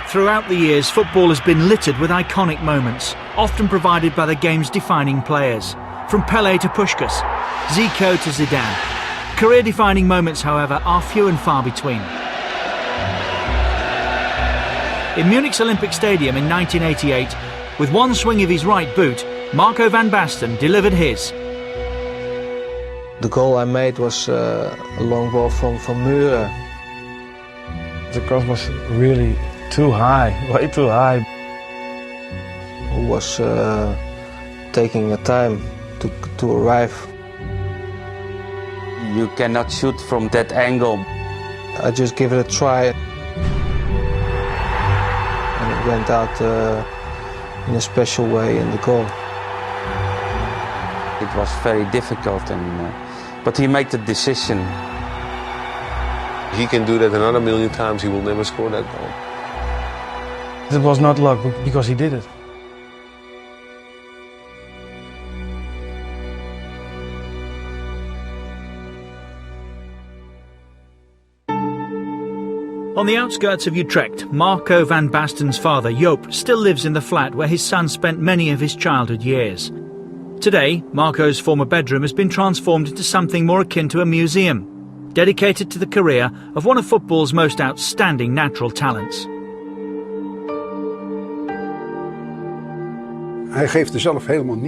Throughout the years, football has been littered with iconic moments, often provided by the game's defining players. From Pelé to Puskás, Zico to Zidane. Career-defining moments, however, are few and far between. In Munich's Olympic Stadium in 1988, with one swing of his right boot, Marco van Basten delivered his. The goal I made was a long ball from Muren. The cross was really too high, way too high. Who was taking a time to arrive. You cannot shoot from that angle. I just gave it a try. And it went out in a special way in the goal. It was very difficult, but he made the decision. He can do that another million times, he will never score that goal. It was not luck, because he did it. On the outskirts of Utrecht, Marco van Basten's father, Joop, still lives in the flat where his son spent many of his childhood years. Today, Marco's former bedroom has been transformed into something more akin to a museum, dedicated to the career of one of football's most outstanding natural talents.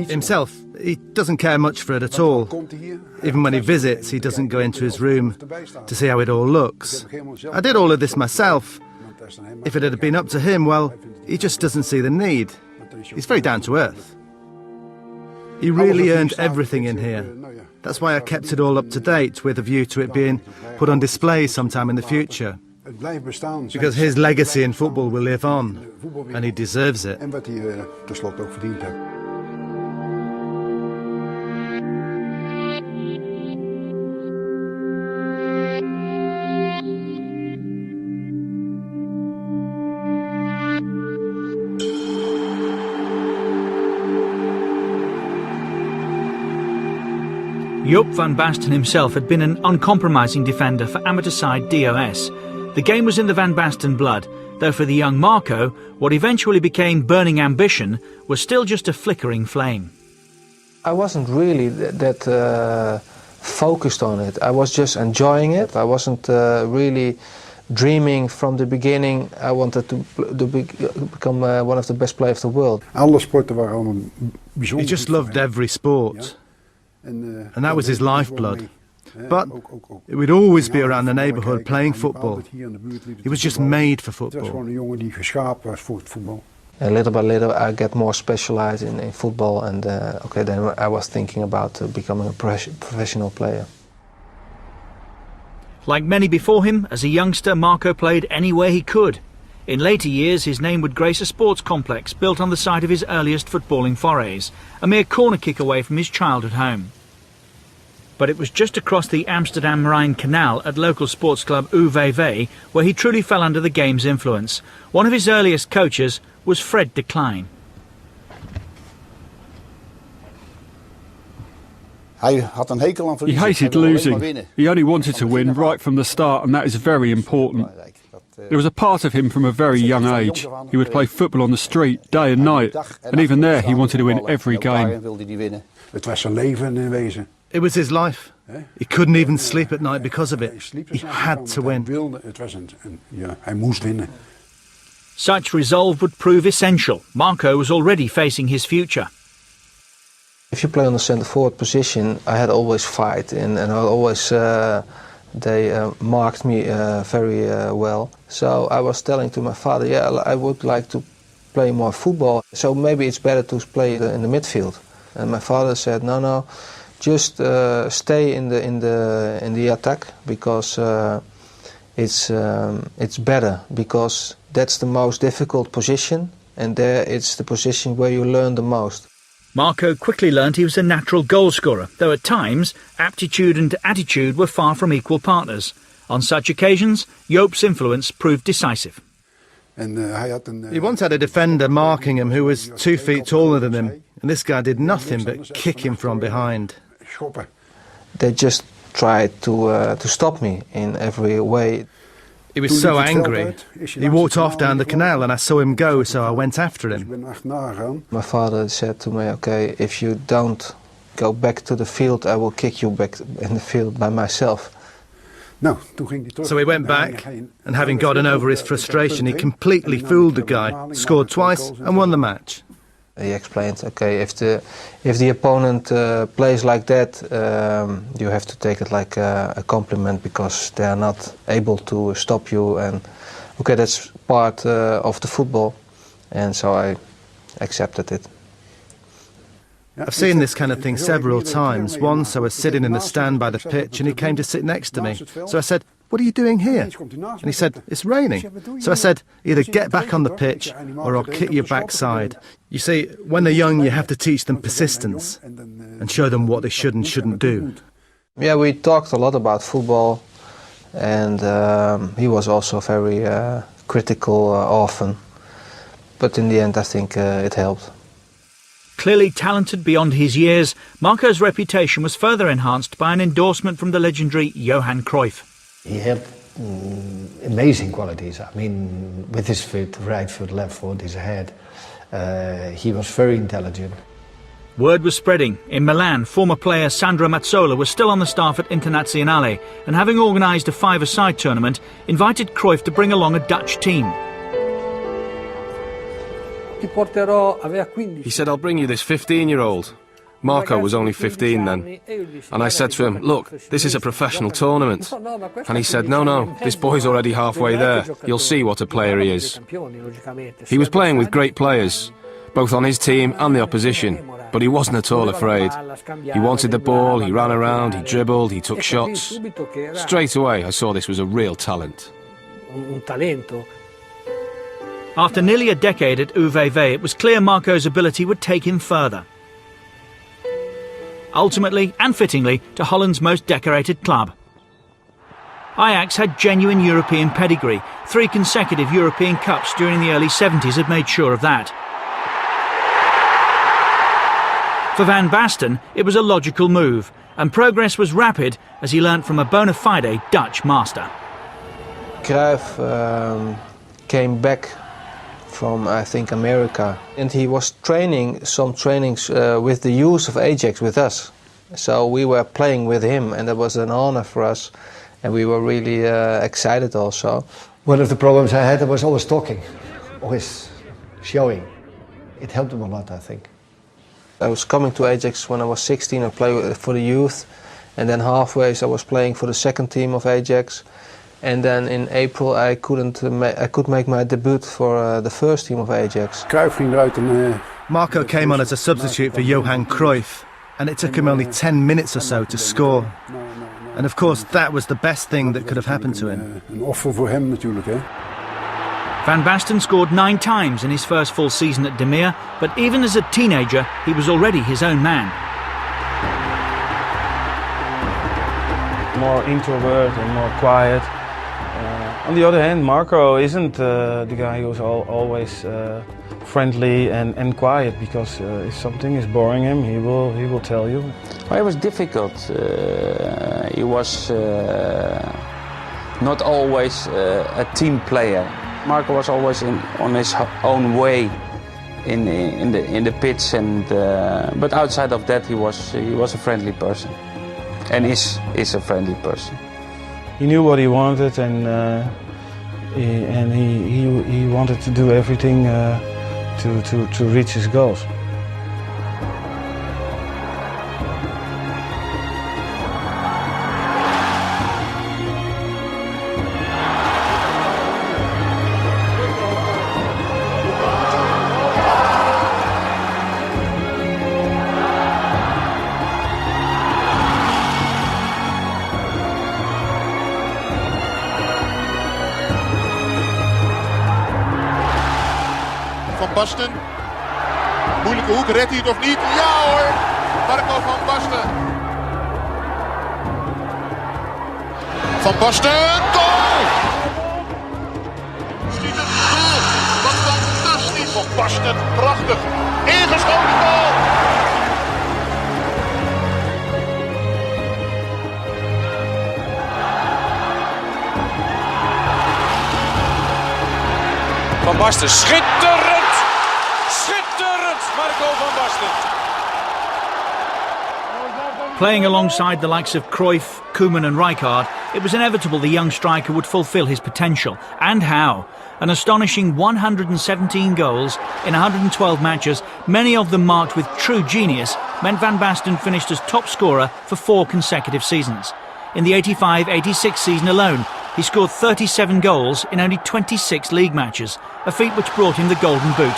Himself, he doesn't care much for it at all. Even when he visits, he doesn't go into his room to see how it all looks. I did all of this myself. If it had been up to him, well, he just doesn't see the need. He's very down to earth. He really earned everything in here. That's why I kept it all up to date, with a view to it being put on display sometime in the future. Because his legacy in football will live on, and he deserves it. Joop van Basten himself had been an uncompromising defender for amateur side DOS. The game was in the Van Basten blood, though for the young Marco, what eventually became burning ambition was still just a flickering flame. I wasn't really that focused on it. I was just enjoying it. I wasn't really dreaming from the beginning. I wanted to become one of the best players of the world. He just loved every sport. And that was his lifeblood. But it would always be around the neighbourhood playing football. He was just made for football. And little by little I get more specialised in football, and then I was thinking about becoming a professional player. Like many before him, as a youngster, Marco played anywhere he could. In later years, his name would grace a sports complex built on the site of his earliest footballing forays, a mere corner kick away from his childhood home. But it was just across the Amsterdam Rhine Canal at local sports club UVV where he truly fell under the game's influence. One of his earliest coaches was Fred de Klein. He hated losing. He only wanted to win right from the start, and that is very important. There was a part of him from a very young age. He would play football on the street day and night, and even there he wanted to win every game. It was his life. He couldn't even sleep at night because of it. He had to win. Such resolve would prove essential. Marco was already facing his future. If you play on the centre-forward position, I had always fight, and I always they marked me very well. So I was telling to my father, yeah, I would like to play more football. So maybe it's better to play in the midfield. And my father said, no, just stay in the attack, because it's better, because that's the most difficult position, and there it's the position where you learn the most. Marco quickly learned he was a natural goalscorer, though at times aptitude and attitude were far from equal partners. On such occasions, Joop's influence proved decisive. He once had a defender marking him who was 2 feet taller than him, and this guy did nothing but kick him from behind. They just tried to stop me in every way. He was so angry. He walked off down the canal and I saw him go, so I went after him. My father said to me, okay, if you don't go back to the field, I will kick you back in the field by myself. So he went back, and having gotten over his frustration, he completely fooled the guy, scored twice and won the match. He explained, okay, if the opponent plays like that, you have to take it like a compliment because they are not able to stop you, and okay, that's part of the football, and so I accepted it. I've seen this kind of thing several times. Once I was sitting in the stand by the pitch and he came to sit next to me. So I said, "What are you doing here?" And he said, "It's raining." So I said, "Either get back on the pitch or I'll kick your backside." You see, when they're young, you have to teach them persistence and show them what they should and shouldn't do. Yeah, we talked a lot about football, and he was also very critical often. But in the end, I think it helped. Clearly talented beyond his years, Marco's reputation was further enhanced by an endorsement from the legendary Johan Cruyff. He had amazing qualities. I mean, with his foot, right foot, left foot, his head, he was very intelligent. Word was spreading. In Milan, former player Sandro Mazzola was still on the staff at Internazionale and, having organised a five-a-side tournament, invited Cruyff to bring along a Dutch team. He said, "I'll bring you this 15-year-old. Marco was only 15 then. And I said to him, "Look, this is a professional tournament." And he said, no, this boy's already halfway there. You'll see what a player he is." He was playing with great players, both on his team and the opposition, but he wasn't at all afraid. He wanted the ball, he ran around, he dribbled, he took shots. Straight away, I saw this was a real talent. After nearly a decade at UVV, it was clear Marco's ability would take him further. Ultimately, and fittingly, to Holland's most decorated club. Ajax had genuine European pedigree. 3 consecutive European Cups during the early 70s had made sure of that. For Van Basten, it was a logical move, and progress was rapid as he learnt from a bona fide Dutch master. Cruyff came back from, I think, America, and he was training some trainings with the youth of Ajax with us. So we were playing with him, and that was an honor for us, and we were really excited also. One of the problems I had was always talking, always showing. It helped him a lot, I think. I was coming to Ajax when I was 16 and played for the youth, and then halfway I was playing for the second team of Ajax. And then in April I could make my debut for the first team of Ajax. Marco came on as a substitute for Johan Cruyff, and it took him only 10 minutes or so to score. And of course that was the best thing that could have happened to him. Van Basten scored 9 times in his first full season at De Meer, but even as a teenager he was already his own man. More introvert and more quiet. On the other hand, Marco isn't the guy who's always friendly and quiet, because if something is boring him, he will tell you. Well, it was difficult. He was not always a team player. Marco was always on his own way in the pitch, and but outside of that, he was a friendly person, and is a friendly person. He knew what he wanted, and he wanted to do everything to reach his goals. Van Basten. Moeilijke hoek, redt hij het of niet? Ja hoor! Marco van Basten. Van Basten, goal! Schiet het goal! Wat fantastisch! Van Basten, prachtig! Ingeschoten goal! Van Basten, schitterend! Schitterend, Marco van Basten. Playing alongside the likes of Cruyff, Koeman and Rijkaard, it was inevitable the young striker would fulfil his potential. And how? An astonishing 117 goals in 112 matches, many of them marked with true genius, meant Van Basten finished as top scorer for 4 consecutive seasons. In the 85-86 season alone, he scored 37 goals in only 26 league matches, a feat which brought him the Golden Boot.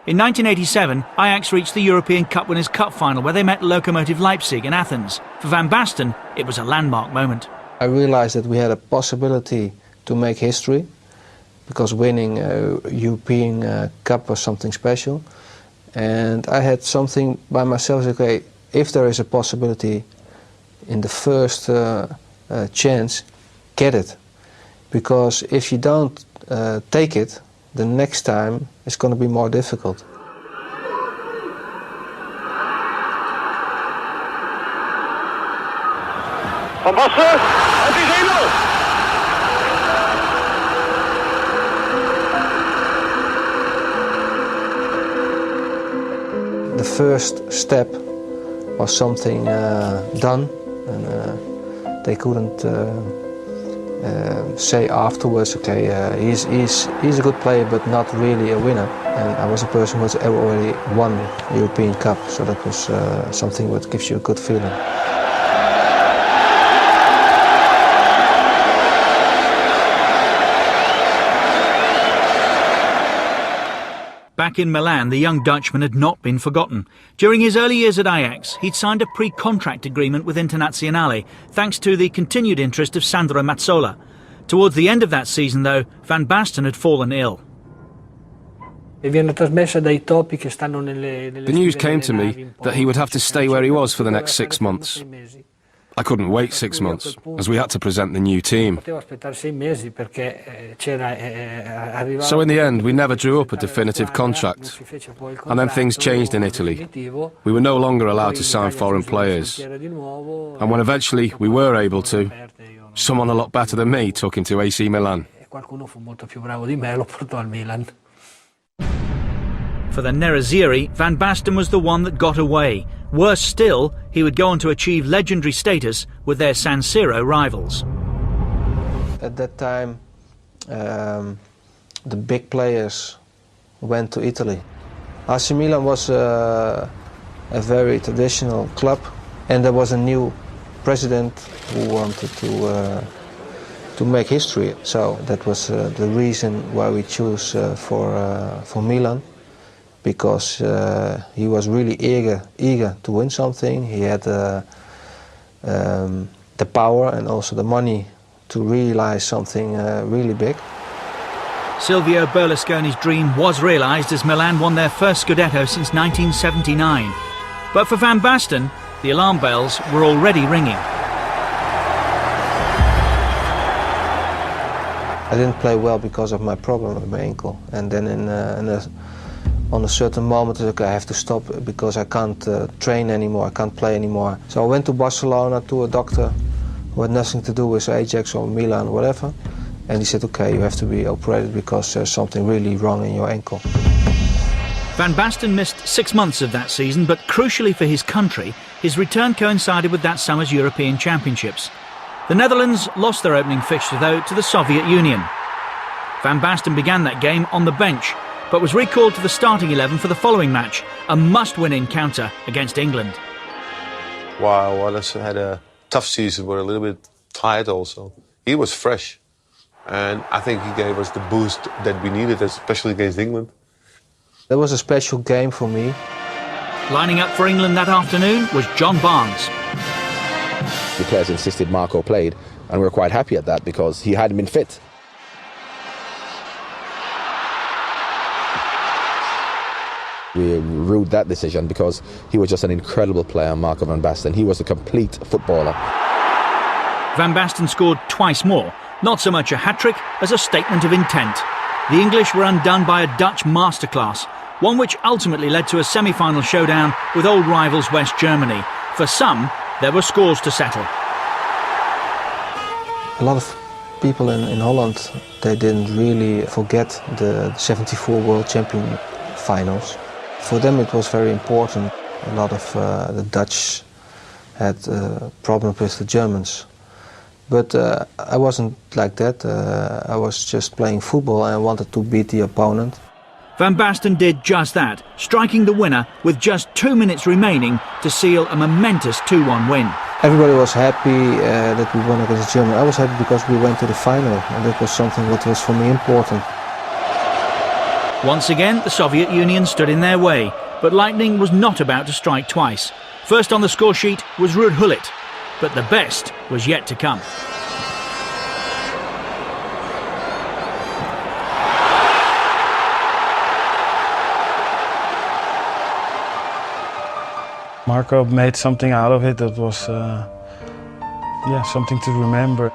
In 1987, Ajax reached the European Cup Winners' Cup final where they met Lokomotiv Leipzig in Athens. For Van Basten, it was a landmark moment. I realized that we had a possibility to make history because winning a European Cup was something special. And I had something by myself, okay, if there is a possibility in the first chance, get it. Because if you don't take it, the next time it's going to be more difficult. Van Basten, het is 1-0. The first step was something done, and they couldn't say afterwards, okay, he's a good player but not really a winner. And I was a person who has already won the European Cup, so that was something that gives you a good feeling. Back in Milan, the young Dutchman had not been forgotten. During his early years at Ajax, he'd signed a pre-contract agreement with Internazionale, thanks to the continued interest of Sandro Mazzola. Towards the end of that season, though, Van Basten had fallen ill. The news came to me that he would have to stay where he was for the next 6 months. I couldn't wait 6 months, as we had to present the new team. So in the end, we never drew up a definitive contract. And then things changed in Italy. We were no longer allowed to sign foreign players. And when eventually we were able to, someone a lot better than me took him to AC Milan. For the Nerazzurri, Van Basten was the one that got away. Worse still, he would go on to achieve legendary status with their San Siro rivals. At that time, the big players went to Italy. AC Milan was a very traditional club, and there was a new president who wanted to make history. So that was the reason why we chose for Milan. Because he was really eager to win something. He had the power and also the money to realize something really big. Silvio Berlusconi's dream was realised as Milan won their first Scudetto since 1979. But for Van Basten, the alarm bells were already ringing. I didn't play well because of my problem with my ankle. And then on a certain moment, okay, I have to stop because I can't train anymore, I can't play anymore. So I went to Barcelona to a doctor who had nothing to do with Ajax or Milan or whatever. And he said, okay, you have to be operated because there's something really wrong in your ankle. Van Basten missed 6 months of that season, but crucially for his country, his return coincided with that summer's European Championships. The Netherlands lost their opening fixture, though, to the Soviet Union. Van Basten began that game on the bench, but was recalled to the starting 11 for the following match, a must-win encounter against England. While Wallace had a tough season, we're a little bit tired also. He was fresh, and I think he gave us the boost that we needed, especially against England. That was a special game for me. Lining up for England that afternoon was John Barnes. The players insisted Marco played, and we were quite happy at that because he hadn't been fit. We ruled that decision because he was just an incredible player, Marco van Basten. He was a complete footballer. Van Basten scored twice more, not so much a hat-trick as a statement of intent. The English were undone by a Dutch masterclass. one which ultimately led to a semi-final showdown with old rivals West Germany. For some, there were scores to settle. A lot of people in Holland, they didn't really forget the 74 World Champion finals. For them it was very important. A lot of the Dutch had problems with the Germans. But I wasn't like that. I was just playing football and I wanted to beat the opponent. Van Basten did just that, striking the winner with just 2 minutes remaining to seal a momentous 2-1 win. Everybody was happy that we won against Germany. I was happy because we went to the final, and that was something that was for me important. Once again, the Soviet Union stood in their way, but lightning was not about to strike twice. First on the score sheet was Ruud Gullit, but the best was yet to come. Marco made something out of it that was something to remember.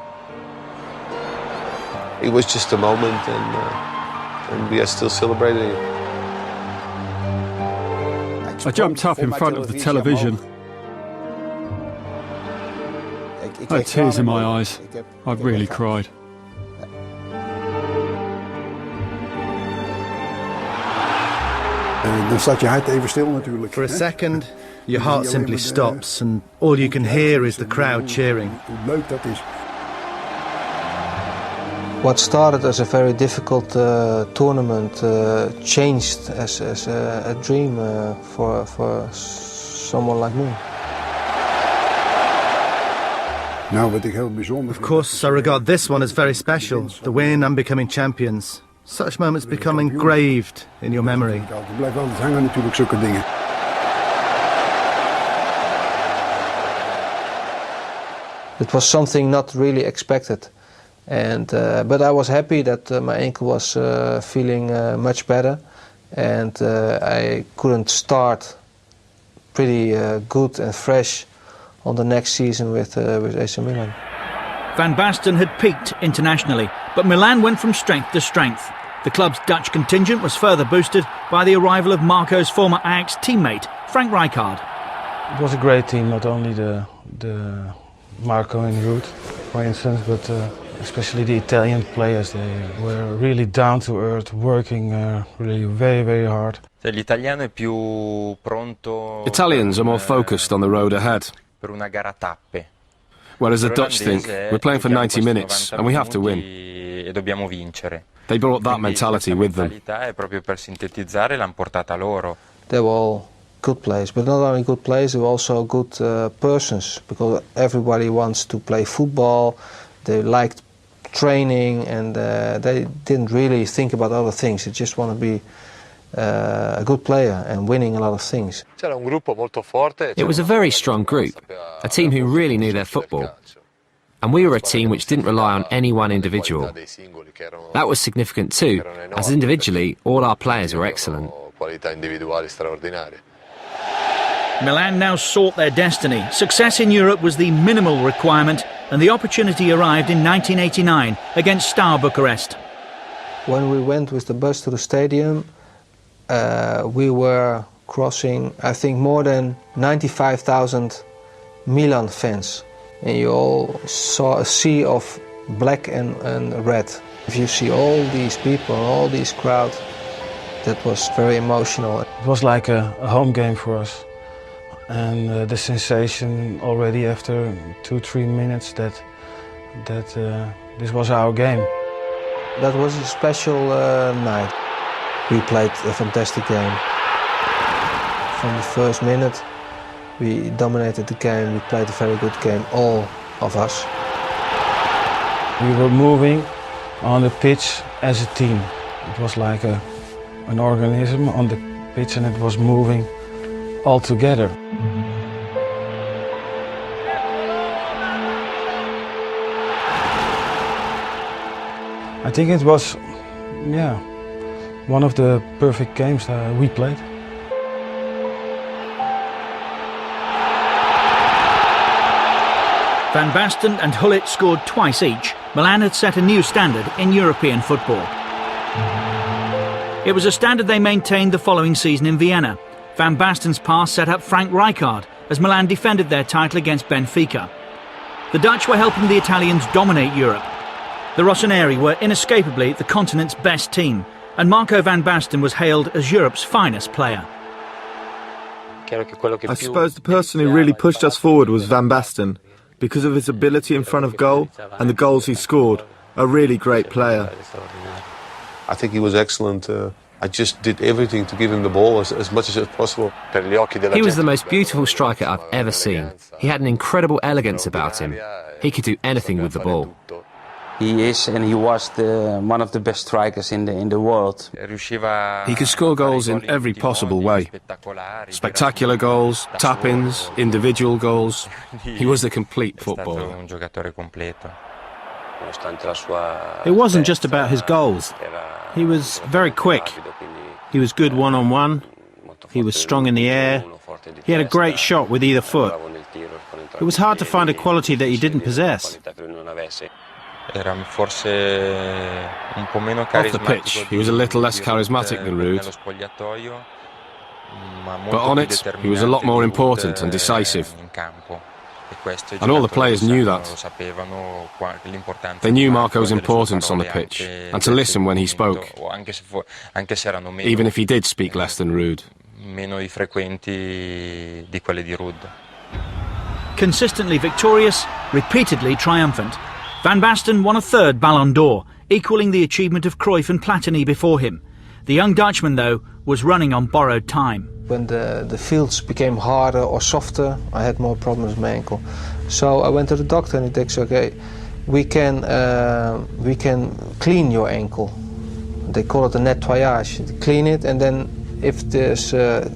It was just a moment, and we are still celebrating it. I jumped up in front of the television. I had tears in my eyes. I really cried. For a second, your heart simply stops and all you can hear is the crowd cheering. What started as a very difficult tournament changed as a dream for someone like me. Of course, I regard this one as very special, the win and becoming champions. Such moments become engraved in your memory. It was something not really expected, but I was happy that my ankle was feeling much better, and I couldn't start pretty good and fresh on the next season with AC Milan. Van Basten had peaked internationally, but Milan went from strength to strength. The club's Dutch contingent was further boosted by the arrival of Marco's former Ajax teammate, Frank Rijkaard. It was a great team, not only the Marco and Ruud, for instance, but especially the Italian players. They were really down to earth, working really very, very hard. Italians are more focused on the road ahead. Whereas the Dutch think, we're playing for 90 minutes and we have to win. They brought that mentality with them. They were all good players, but not only good players, they were also good persons, because everybody wants to play football, they liked training, and they didn't really think about other things. They just want to be a good player and winning a lot of things. It was a very strong group, a team who really knew their football. And we were a team which didn't rely on any one individual. That was significant too, as individually all our players were excellent. Milan now sought their destiny. Success in Europe was the minimal requirement, and the opportunity arrived in 1989 against Steaua Bucharest. When we went with the bus to the stadium, we were crossing, I think, more than 95,000 Milan fans. And you all saw a sea of black and red. If you see all these people, all these crowds, that was very emotional. It was like a home game for us. And the sensation already after 2-3 minutes that this was our game. That was a special night. We played a fantastic game. From the first minute, we dominated the game, we played a very good game, all of us. We were moving on the pitch as a team. It was like an organism on the pitch, and it was moving all together. I think it was, one of the perfect games that we played. Van Basten and Gullit scored twice each. Milan had set a new standard in European football. It was a standard they maintained the following season in Vienna. Van Basten's pass set up Frank Rijkaard as Milan defended their title against Benfica. The Dutch were helping the Italians dominate Europe. The Rossoneri were inescapably the continent's best team, and Marco van Basten was hailed as Europe's finest player. I suppose the person who really pushed us forward was Van Basten, because of his ability in front of goal and the goals he scored. A really great player. I think he was excellent. I just did everything to give him the ball as much as possible. He was the most beautiful striker I've ever seen. He had an incredible elegance about him. He could do anything with the ball. He is and he was one of the best strikers in the world. He could score goals in every possible way. Spectacular goals, tap-ins, individual goals. He was a complete footballer. It wasn't just about his goals. He was very quick. He was good one-on-one. He was strong in the air. He had a great shot with either foot. It was hard to find a quality that he didn't possess. Off the pitch, he was a little less charismatic than Ruud. But on it, he was a lot more important and decisive. And all the players knew that. They knew Marco's importance on the pitch, and to listen when he spoke, even if he did speak less than Ruud. Consistently victorious, repeatedly triumphant, Van Basten won a third Ballon d'Or, equalling the achievement of Cruyff and Platini before him. The young Dutchman, though, was running on borrowed time. When the fields became harder or softer, I had more problems with my ankle. So I went to the doctor and he said, okay, we can clean your ankle. They call it a nettoyage. Clean it, and then if this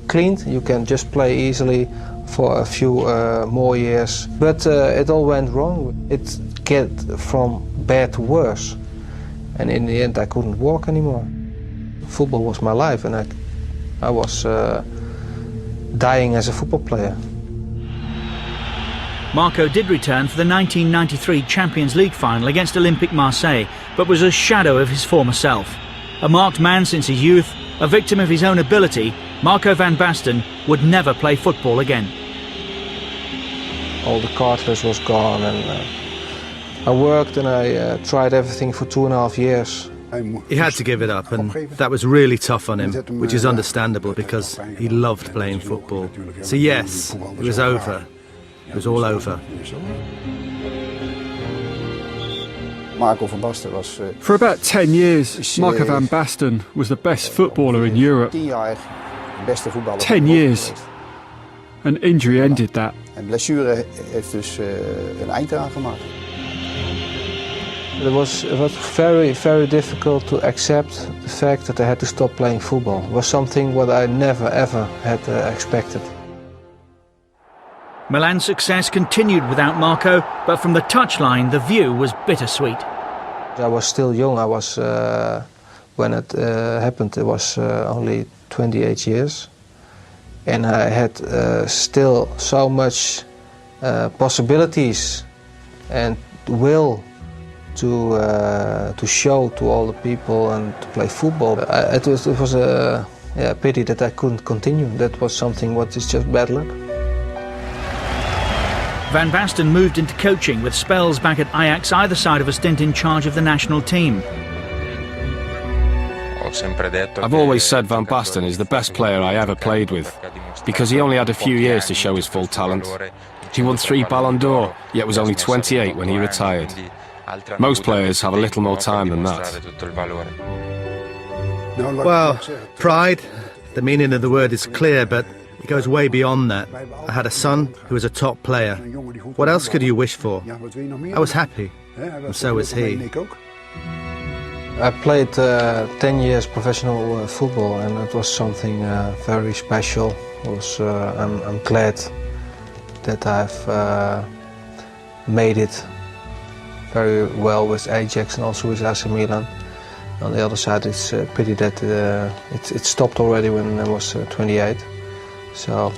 cleaned, you can just play easily for a few more years. But it all went wrong. It get from bad to worse. And in the end, I couldn't walk anymore. Football was my life, and I was dying as a football player. Marco did return for the 1993 Champions League final against Olympique Marseille, but was a shadow of his former self. A marked man since his youth, a victim of his own ability, Marco van Basten would never play football again. All the cartilage was gone, and I worked and I tried everything for 2.5 years. He had to give it up, and that was really tough on him, which is understandable because he loved playing football. So yes, it was over. It was all over. For about 10 years, Marco van Basten was the best footballer in Europe. 10 years. An injury ended that. It was very, very difficult to accept the fact that I had to stop playing football. It was something what I never ever had expected. Milan's success continued without Marco, but from the touchline the view was bittersweet. I was still young. I was when it happened. It was only 28 years, and I had still so much possibilities and will to show to all the people and to play football. It was a pity that I couldn't continue. That was something what is just bad luck. Van Basten moved into coaching with spells back at Ajax either side of a stint in charge of the national team. I've always said Van Basten is the best player I ever played with, because he only had a few years to show his full talent. He won 3 Ballon d'Or, yet was only 28 when he retired. Most players have a little more time than that. Well, pride, the meaning of the word is clear, but it goes way beyond that. I had a son who was a top player. What else could you wish for? I was happy, and so was he. I played 10 years professional football, and it was something very special. I'm glad that I've made it very well with Ajax and also with AC Milan. On the other side, it's a pity that it stopped already when I was 28. So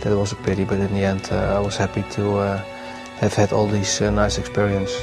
that was a pity, but in the end I was happy to have had all these nice experiences.